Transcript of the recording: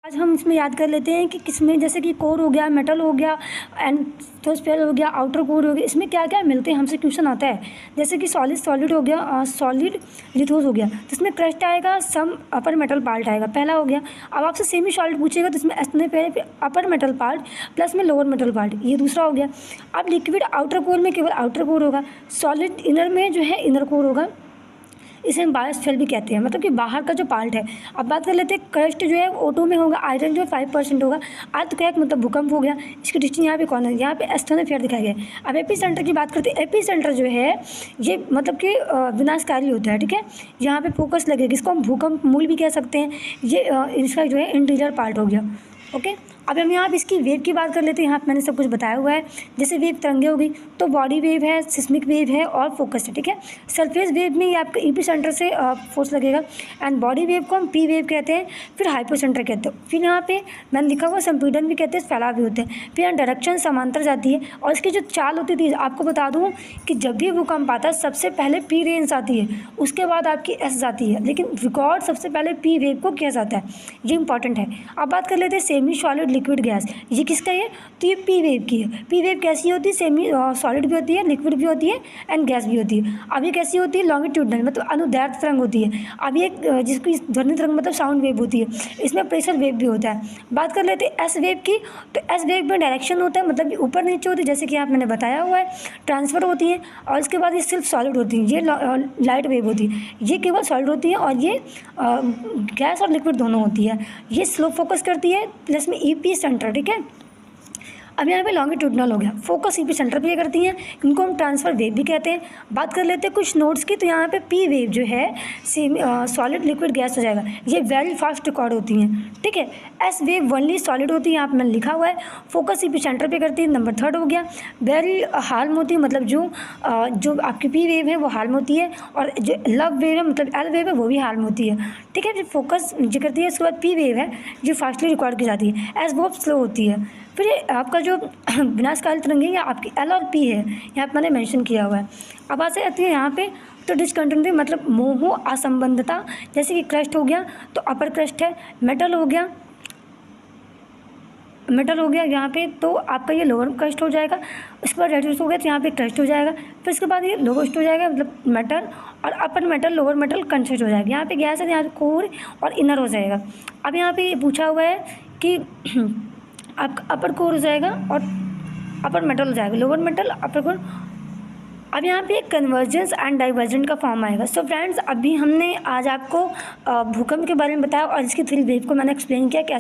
आज हम इसमें याद कर लेते हैं कि किसमें, जैसे कि कोर हो गया, मेटल हो गया, एंथोस्फेयर हो गया, आउटर कोर हो गया, इसमें क्या क्या मिलते हैं, हमसे क्वेश्चन आता है। जैसे कि सॉलिड हो गया, सॉलिड लिथोस हो गया, तो इसमें क्रस्ट आएगा, सम अपर मेटल पार्ट आएगा, पहला हो गया। अब आपसे सेमी सॉलिड पूछेगा तो इसमें एसने पे अपर मेटल पार्ट प्लस में लोअर मेटल पार्ट, ये दूसरा हो गया। अब लिक्विड आउटर कोर में केवल आउटर कोर होगा, सॉलिड इनर में जो है इनर कोर होगा, इसे हम बायोस्फीयर भी कहते हैं, मतलब कि बाहर का जो पार्ट है। अब बात कर लेते हैं क्रस्ट जो है O2 में होगा, आयरन जो है 5% होगा, अर्थक्वेक मतलब भूकंप हो गया, इसकी डिस्टिंग यहाँ पे कौन है, यहाँ पे एस्थेनोस्फीयर दिखाया गया है। अब एपी सेंटर की बात करते हैं, एपी सेंटर जो है ये मतलब कि विनाशकारी होता है, ठीक है, यहाँ पे फोकस लगेगा, इसको हम भूकंप मूल भी कह सकते हैं। ये इसका जो है इंटीरियर पार्ट हो गया, ओके। अब हम यहाँ पे इसकी वेव की बात कर लेते हैं। यहाँ पे मैंने सब कुछ बताया हुआ है, जैसे वेव तरंगे हो गई तो बॉडी वेव है, सिस्मिक वेव है और फोकस है, ठीक है। सरफेस वेव में ये आपका ईपी सेंटर से फोर्स लगेगा, एंड बॉडी वेव को हम पी वेव कहते हैं, फिर हाइपो सेंटर कहते हैं, फिर यहाँ पे मैंने लिखा हुआ संपीड़न भी कहते हैं, फैलाव भी होते हैं, फिर यहाँ डायरेक्शन समांतर जाती है, और इसकी जो चाल होती थी आपको बता दूँ कि जब भी भूकंप आता है सबसे पहले पी रेंज आती है, उसके बाद आपकी एस जाती है, लेकिन रिकॉर्ड सबसे पहले पी वेव को किया जाता है, ये इंपॉर्टेंट है। अब बात कर लेते हैं सेमी सॉलिड लिक्विड गैस, ये किसका है, तो ये पी वेव की है। पी वेव कैसी होती है, सेमी सॉलिड भी होती है, लिक्विड भी होती है एंड गैस भी होती है। अब ये कैसी होती है, लॉन्गिट्यूडनल मतलब अनुदैर्ध्य तरंग होती है। अब ये जिसकी ध्वनि तरंग मतलब साउंड वेव होती है, इसमें प्रेशर वेव भी होता है। बात कर लेते हैं एस वेव की, तो एस वेव में डायरेक्शन होता है, मतलब ऊपर नीचे होती है, जैसे कि यहाँ मैंने बताया हुआ है, ट्रांसफर होती है, और इसके बाद ये सिर्फ सॉलिड होती है, ये लाइट वेव होती है, ये केवल सॉलिड होती है, और ये गैस और लिक्विड दोनों होती है। ये स्लो फोकस करती है, प्लस में ईपी सेंटर, ठीक है। अब यहाँ पे लॉन्गिट्यूडनल हो गया, फोकस ईपी सेंटर पे ये करती हैं, इनको हम ट्रांसफर वेव भी कहते हैं। बात कर लेते हैं कुछ नोट्स की, तो यहाँ पे पी वेव जो है सॉलिड लिक्विड गैस हो जाएगा, ये वेरी फास्ट रिकॉर्ड होती हैं, ठीक है। एस वेव वनली सॉलिड होती है, यहाँ पे मैंने लिखा हुआ है, फोकस ईपी सेंटर पे करती है, नंबर 3 हो गया। वेरी हाल में होती है, मतलब जो आपकी पी वेव है वो हाल में होती है, और जो लव वेव है मतलब एल वेव है वो भी हाल में होती है, ठीक है। फिर फोकस जो करती है, उसके बाद पी वेव है जो फास्टली रिकॉर्ड की जाती है, एस वो स्लो होती है। फिर ये आपका जो विनाशकारी तरंग है, या आपकी एल और पी है, यहाँ पे मैंने मेंशन किया हुआ है। अब आते आती है यहाँ पे तो डिसकंटिन्यूटी मतलब मोह असंबंधता, जैसे कि क्रस्ट हो गया तो अपर क्रस्ट है, मेटल हो गया यहाँ पे तो आपका ये लोअर क्रस्ट हो जाएगा, उसके बाद रेडियस हो गया तो यहाँ पे क्रस्ट हो जाएगा, फिर इसके बाद ये लोवेस्ट हो जाएगा मतलब मेटल, और अपर मेटल लोअर मेटल कंसिस्ट हो जाएगा। यहाँ पे गैस है, यहाँ पे कोर और इनर हो जाएगा। अब यहाँ पे ये पूछा हुआ है कि आपका अपर कोर हो जाएगा और अपर मेटल हो जाएगा, लोअर मेटल अपर कोर। अब यहाँ पे कन्वर्जेंस एंड डाइवर्जेंट का फॉर्म आएगा। सो फ्रेंड्स, अभी हमने आज आपको भूकंप के बारे में बताया, और इसकी थ्री वेव को मैंने एक्सप्लेन किया कि